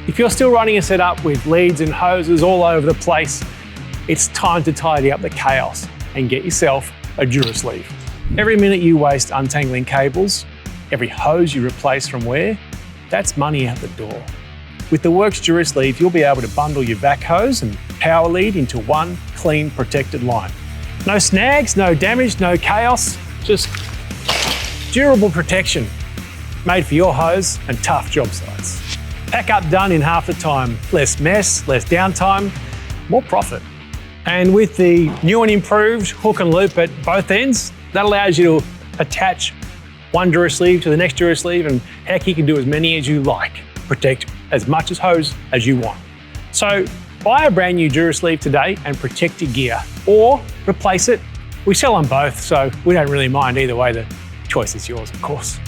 If you're still running a setup with leads and hoses all over the place, it's time to tidy up the chaos and get yourself a Durasleeve. Every minute you waste untangling cables, every hose you replace from wear, that's money out the door. With the WORX Durasleeve, you'll be able to bundle your vac hose and power lead into one clean, protected line. No snags, no damage, no chaos, just durable protection made for your hose and tough job sites. Pack up done in half the time. Less mess, less downtime, more profit. And with the new and improved hook and loop at both ends, that allows you to attach one Durasleeve to the next Durasleeve, and heck, you can do as many as you like. Protect as much as hose as you want. So buy a brand new Durasleeve today and protect your gear, or replace it. We sell them both, so we don't really mind either way. The choice is yours, of course.